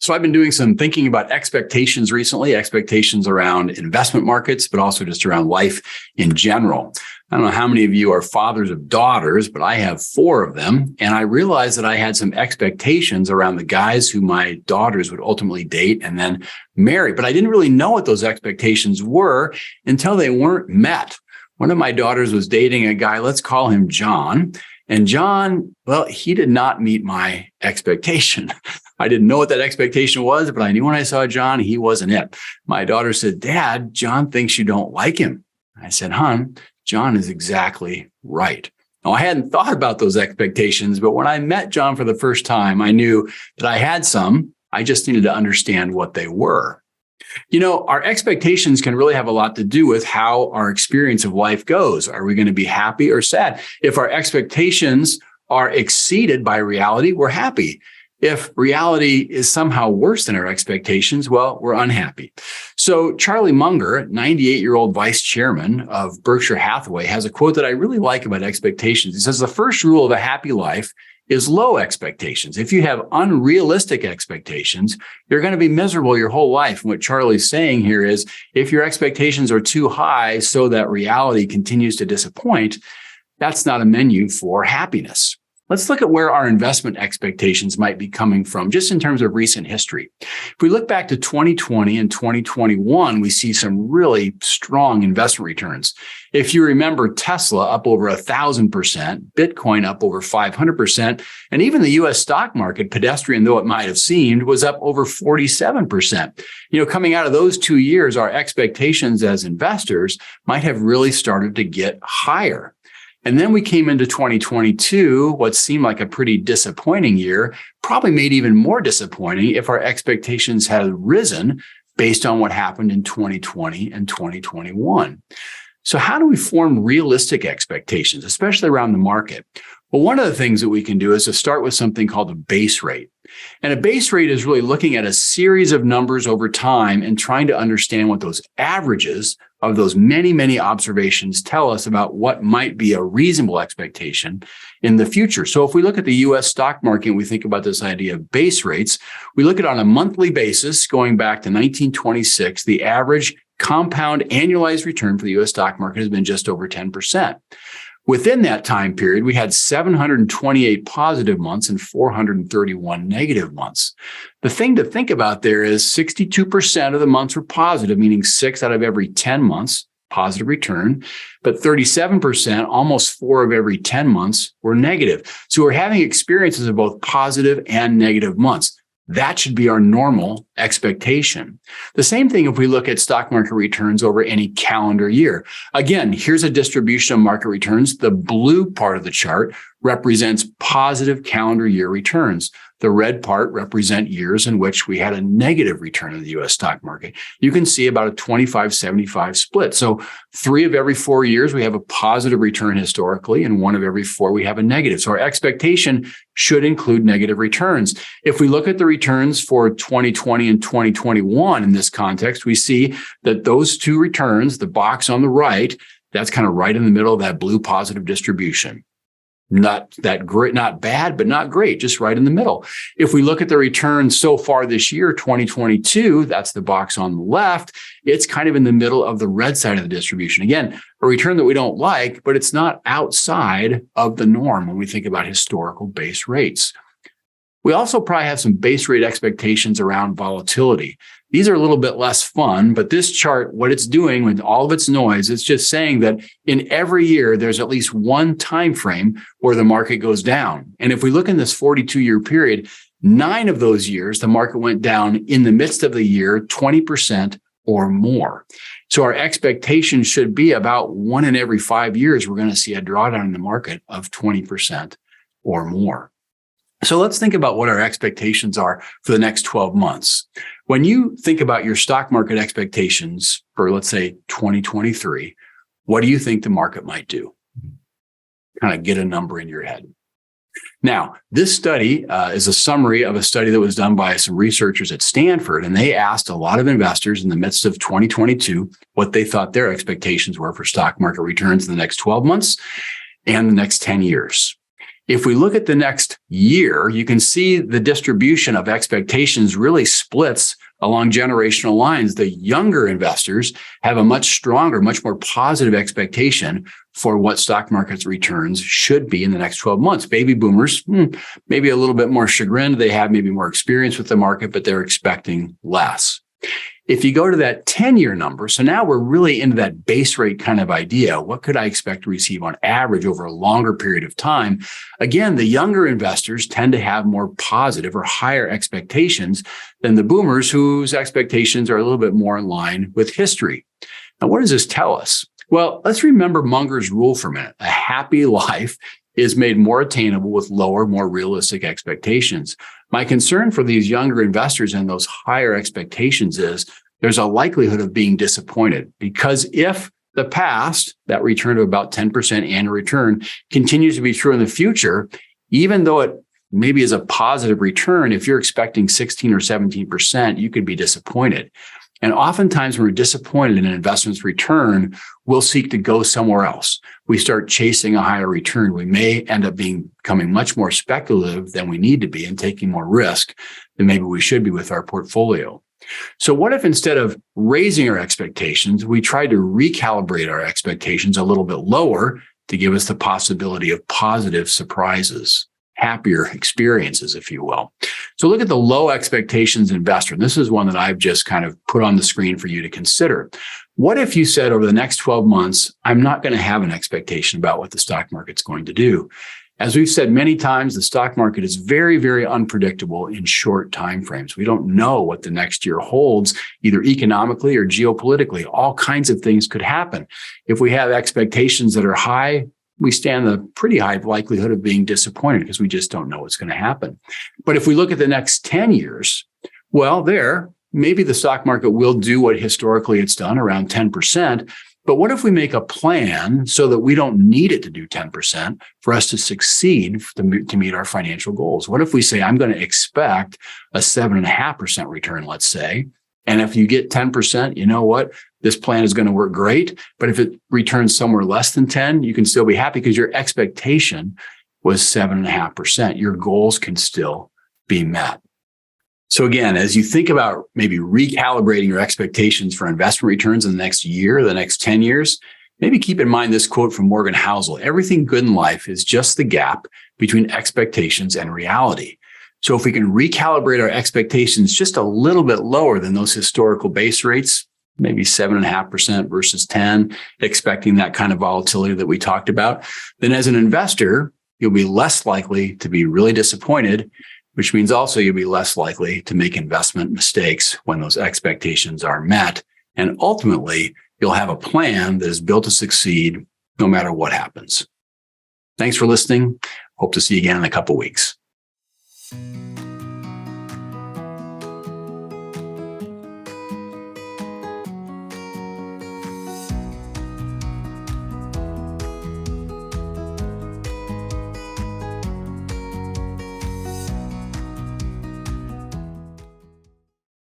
So I've been doing some thinking about expectations recently, expectations around investment markets, but also just around life in general. I don't know how many of you are fathers of daughters, but I have 4 of them. And I realized that I had some expectations around the guys who my daughters would ultimately date and then marry. But I didn't really know what those expectations were until they weren't met. One of my daughters was dating a guy, let's call him John. And John, well, he did not meet my expectation. I didn't know what that expectation was, but I knew when I saw John, he wasn't it. My daughter said, Dad, John thinks you don't like him. I said, hon, John is exactly right. Now, I hadn't thought about those expectations, but when I met John for the first time, I knew that I had some. I just needed to understand what they were. You know, our expectations can really have a lot to do with how our experience of life goes. Are we going to be happy or sad? If our expectations are exceeded by reality, we're happy. If reality is somehow worse than our expectations, well, we're unhappy. So Charlie Munger, 98-year-old vice chairman of Berkshire Hathaway, has a quote that I really like about expectations. He says, the first rule of a happy life is low expectations. If you have unrealistic expectations, you're going to be miserable your whole life. And what Charlie's saying here is, if your expectations are too high so that reality continues to disappoint, that's not a menu for happiness. Let's look at where our investment expectations might be coming from, just in terms of recent history. If we look back to 2020 and 2021, we see some really strong investment returns. If you remember, Tesla up over 1,000%, Bitcoin up over 500%, and even the U.S. stock market, pedestrian though it might have seemed, was up over 47%. You know, coming out of those 2 years, our expectations as investors might have really started to get higher. And then we came into 2022, what seemed like a pretty disappointing year, probably made even more disappointing if our expectations had risen based on what happened in 2020 and 2021. So how do we form realistic expectations, especially around the market? Well, one of the things that we can do is to start with something called a base rate. And a base rate is really looking at a series of numbers over time and trying to understand what those averages of those many, many observations tell us about what might be a reasonable expectation in the future. So if we look at the U.S. stock market, and we think about this idea of base rates, we look at it on a monthly basis, going back to 1926, the average compound annualized return for the U.S. stock market has been just over 10%. Within that time period, we had 728 positive months and 431 negative months. The thing to think about there is 62% of the months were positive, meaning 6 out of every 10 months, positive return, but 37%, almost 4 of every 10 months, were negative. So we're having experiences of both positive and negative months. That should be our normal expectation. The same thing if we look at stock market returns over any calendar year. Again, here's a distribution of market returns. The blue part of the chart represents positive calendar year returns. The red part represent years in which we had a negative return in the U.S. stock market. You can see about a 25-75 split. So 3 of every 4 years, we have a positive return historically, and 1 of every 4, we have a negative. So our expectation should include negative returns. If we look at the returns for 2020 and 2021 in this context, we see that those 2 returns, the box on the right, that's kind of right in the middle of that blue positive distribution. Not that great, not bad, but not great, just right in the middle. If we look at the returns so far this year, 2022, that's the box on the left, it's kind of in the middle of the red side of the distribution. Again, a return that we don't like, but it's not outside of the norm when we think about historical base rates. We also probably have some base rate expectations around volatility. These are a little bit less fun, but this chart, what it's doing with all of its noise, it's just saying that in every year, there's at least one time frame where the market goes down. And if we look in this 42-year period, 9 of those years, the market went down in the midst of the year, 20% or more. So our expectation should be about 1 in every 5 years, we're going to see a drawdown in the market of 20% or more. So let's think about what our expectations are for the next 12 months. When you think about your stock market expectations for, let's say, 2023, what do you think the market might do? Kind of get a number in your head. Now, this study is a summary of a study that was done by some researchers at Stanford, and they asked a lot of investors in the midst of 2022 what they thought their expectations were for stock market returns in the next 12 months and the next 10 years. If we look at the next year, you can see the distribution of expectations really splits along generational lines. The younger investors have a much stronger, much more positive expectation for what stock market's returns should be in the next 12 months. Baby boomers, maybe a little bit more chagrined. They have maybe more experience with the market, but they're expecting less. If you go to that 10-year number, so now we're really into that base rate kind of idea. What could I expect to receive on average over a longer period of time? Again, the younger investors tend to have more positive or higher expectations than the boomers, whose expectations are a little bit more in line with history. Now, what does this tell us? Well, let's remember Munger's rule for a minute. A happy life is made more attainable with lower, more realistic expectations. My concern for these younger investors and those higher expectations is there's a likelihood of being disappointed, because if the past, that return of about 10% annual return, continues to be true in the future, even though it maybe is a positive return, if you're expecting 16 or 17%, you could be disappointed. And oftentimes when we're disappointed in an investment's return, we'll seek to go somewhere else. We start chasing a higher return. We may end up becoming much more speculative than we need to be and taking more risk than maybe we should be with our portfolio. So what if instead of raising our expectations, we tried to recalibrate our expectations a little bit lower to give us the possibility of positive surprises, happier experiences, if you will. So look at the low expectations investor. And this is one that I've just kind of put on the screen for you to consider. What if you said over the next 12 months, I'm not going to have an expectation about what the stock market's going to do? As we've said many times, the stock market is very, very unpredictable in short time frames. We don't know what the next year holds, either economically or geopolitically. All kinds of things could happen. If we have expectations that are high, we stand a pretty high likelihood of being disappointed because we just don't know what's going to happen. But if we look at the next 10 years, well, maybe the stock market will do what historically it's done, around 10%. But what if we make a plan so that we don't need it to do 10% for us to succeed to meet our financial goals? What if we say, I'm going to expect a 7.5% return, let's say, and if you get 10%, you know what? This plan is going to work great. But if it returns somewhere less than 10, you can still be happy because your expectation was 7.5%. Your goals can still be met. So again, as you think about maybe recalibrating your expectations for investment returns in the next year, the next 10 years, maybe keep in mind this quote from Morgan Housel: everything good in life is just the gap between expectations and reality. So if we can recalibrate our expectations just a little bit lower than those historical base rates, maybe 7.5% versus 10, expecting that kind of volatility that we talked about, then as an investor, you'll be less likely to be really disappointed, which means also you'll be less likely to make investment mistakes when those expectations are met. And ultimately, you'll have a plan that is built to succeed no matter what happens. Thanks for listening. Hope to see you again in a couple weeks.